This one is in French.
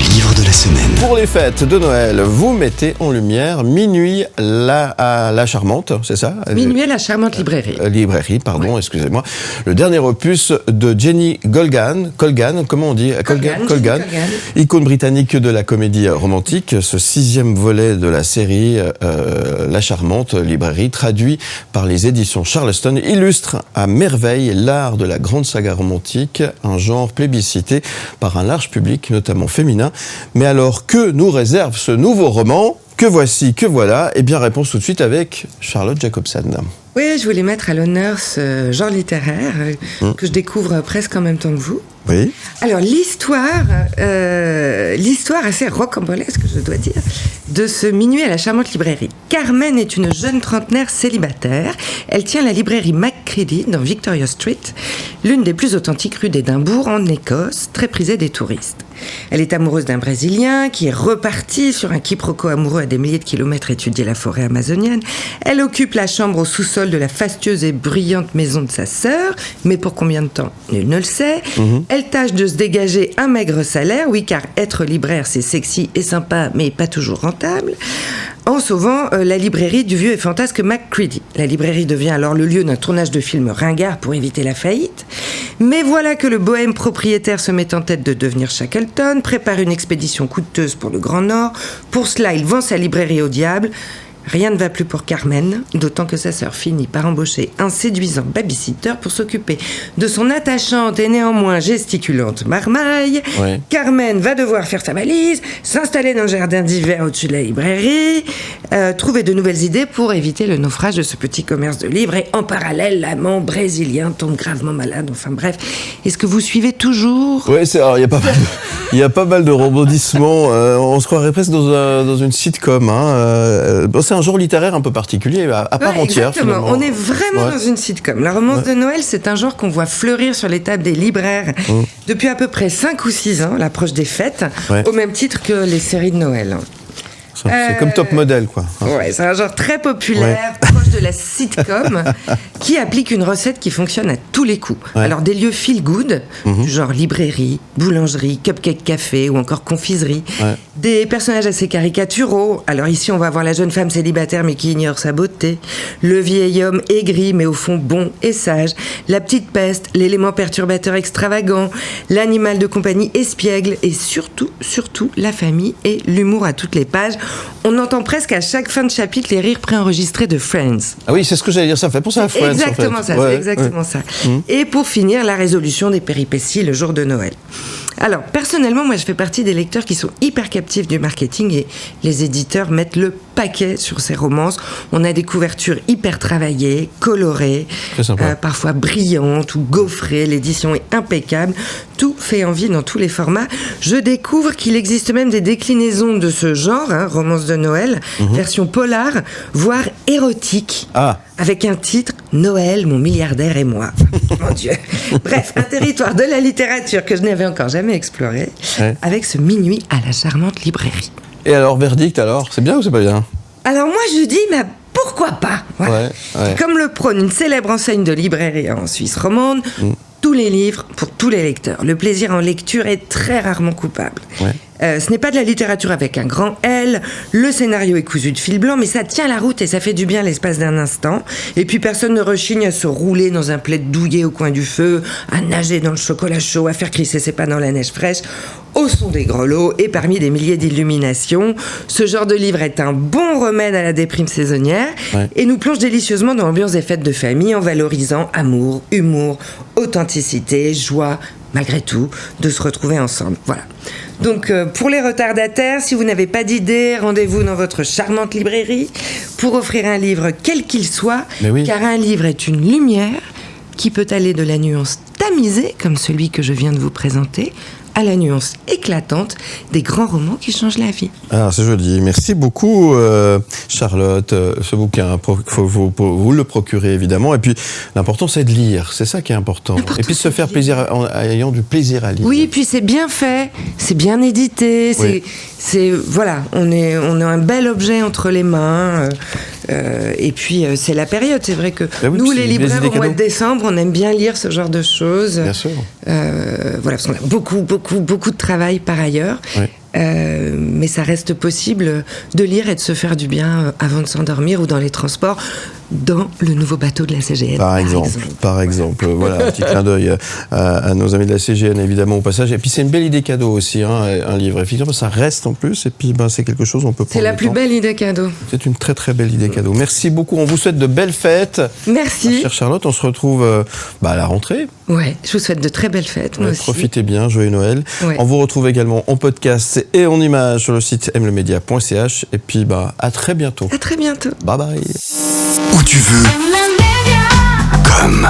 livre de la semaine. Pour les fêtes de Noël, vous mettez en lumière Minuit à la Charmante, c'est ça ? Minuit à la Charmante librairie. Pardon, excusez-moi. Le dernier opus de Jenny Colgan, comment on dit ? Colgan. Icône britannique de la comédie romantique. Ce 6e volet de la série La Charmante librairie, traduit par les éditions Charleston, illustre à merveille l'art de la grande saga romantique, un genre plébiscité par un large public, notamment féminin. Mais alors, que nous réserve ce nouveau roman ? Que voici, que voilà ? Eh bien, réponse tout de suite avec Charlotte Jacobson. Oui, je voulais mettre à l'honneur ce genre littéraire que je découvre presque en même temps que vous. Oui. Alors, l'histoire assez rocambolesque, je dois dire, de ce Minuit à la Charmante librairie. Carmen est une jeune trentenaire célibataire. Elle tient la librairie McCready dans Victoria Street, l'une des plus authentiques rues d'Édimbourg, en Écosse, très prisée des touristes. Elle est amoureuse d'un Brésilien qui est reparti sur un quiproquo amoureux à des milliers de kilomètres étudier la forêt amazonienne. Elle occupe la chambre au sous-sol de la fastueuse et brillante maison de sa sœur, mais pour combien de temps ? Nul ne le sait. Elle tâche de se dégager un maigre salaire, oui, car être libraire, c'est sexy et sympa, mais pas toujours rentable, en sauvant la librairie du vieux et fantasque McCready. La librairie devient alors le lieu d'un tournage de film ringard pour éviter la faillite. Mais voilà que le bohème propriétaire se met en tête de devenir Shackleton, prépare une expédition coûteuse pour le Grand Nord. Pour cela, il vend sa librairie au diable. Rien ne va plus pour Carmen, d'autant que sa sœur finit par embaucher un séduisant babysitter pour s'occuper de son attachante et néanmoins gesticulante marmaille. Oui. Carmen va devoir faire sa valise, s'installer dans le jardin d'hiver au-dessus de la librairie, trouver de nouvelles idées pour éviter le naufrage de ce petit commerce de livres. Et en parallèle, l'amant brésilien tombe gravement malade. Enfin bref, est-ce que vous suivez toujours ? Oui, il y a pas mal de rebondissements. On se croirait presque dans une sitcom. C'est un genre littéraire un peu particulier, à part entière. Exactement. Finalement. On est vraiment dans une sitcom. La romance de Noël, c'est un genre qu'on voit fleurir sur les tables des libraires depuis à peu près 5 ou 6 ans, l'approche des fêtes, au même titre que les séries de Noël. C'est comme Top Model, quoi. Ouais, c'est un genre très populaire, proche de la sitcom, qui applique une recette qui fonctionne à tous les coups. Ouais. Alors, des lieux feel good, du genre librairie, boulangerie, cupcake café ou encore confiserie. Ouais. Des personnages assez caricaturaux. Alors ici, on va voir la jeune femme célibataire mais qui ignore sa beauté. Le vieil homme aigri mais au fond bon et sage. La petite peste, l'élément perturbateur extravagant. L'animal de compagnie espiègle. Et surtout, la famille et l'humour à toutes les pages. On entend presque à chaque fin de chapitre les rires préenregistrés de Friends. Ah oui, c'est ce que j'allais dire, ça fait penser à Friends. Exactement en fait. ça, c'est exactement ça. Et pour finir, la résolution des péripéties le jour de Noël. Alors, personnellement, moi, je fais partie des lecteurs qui sont hyper captifs du marketing et les éditeurs mettent le paquet sur ces romances. On a des couvertures hyper travaillées, colorées, parfois brillantes ou gaufrées. L'édition est impeccable. Tout fait envie dans tous les formats. Je découvre qu'il existe même des déclinaisons de ce genre, romance de Noël, version polar, voire érotique. Avec un titre, Noël, mon milliardaire et moi. Mon Dieu. Bref, un territoire de la littérature que je n'avais encore jamais exploré, avec ce Minuit à la Charmante librairie. Et alors, verdict alors ? C'est bien ou c'est pas bien ? Alors moi je dis, mais pourquoi pas ? Comme le prône une célèbre enseigne de librairie en Suisse romande, tous les livres pour tous les lecteurs. Le plaisir en lecture est très rarement coupable. Ce n'est pas de la littérature avec un grand L, le scénario est cousu de fil blanc, mais ça tient la route et ça fait du bien l'espace d'un instant. Et puis personne ne rechigne à se rouler dans un plaid douillet au coin du feu, à nager dans le chocolat chaud, à faire crisser ses pas dans la neige fraîche, au son des grelots et parmi des milliers d'illuminations. Ce genre de livre est un bon remède à la déprime saisonnière et nous plonge délicieusement dans l'ambiance des fêtes de famille en valorisant amour, humour, authenticité, joie, malgré tout, de se retrouver ensemble. Voilà. Donc, pour les retardataires, si vous n'avez pas d'idée, rendez-vous dans votre charmante librairie pour offrir un livre quel qu'il soit, car un livre est une lumière qui peut aller de la nuance tamisée, comme celui que je viens de vous présenter, à la nuance éclatante des grands romans qui changent la vie. Ah, c'est joli. Merci beaucoup, Charlotte. Ce bouquin, vous le procurez évidemment. Et puis, l'important, c'est de lire. C'est ça qui est important. Et puis, se faire plaisir en ayant du plaisir à lire. Oui, puis c'est bien fait, c'est bien édité. Voilà, on a un bel objet entre les mains. Et puis, c'est la période. C'est vrai que nous, les libraires, au mois de décembre, on aime bien lire ce genre de choses. Bien sûr. Voilà, parce qu'on a beaucoup de travail par ailleurs. mais ça reste possible de lire et de se faire du bien avant de s'endormir ou dans les transports, dans le nouveau bateau de la CGN. Par exemple. Voilà, un petit clin d'œil à nos amis de la CGN, évidemment, au passage. Et puis, c'est une belle idée cadeau aussi, un livre. Effectivement, ça reste en plus, et puis c'est quelque chose on peut prendre. C'est la plus belle idée cadeau. C'est une très, très belle idée cadeau. Merci beaucoup. On vous souhaite de belles fêtes. Merci. Chère Charlotte, on se retrouve à la rentrée. Ouais, je vous souhaite de très belles fêtes, moi aussi. Profitez bien, joyeux Noël. Ouais. On vous retrouve également en podcast et en image sur le site mlemedia.ch. Et puis, à très bientôt. À très bientôt. Bye bye. Où tu veux. Comme.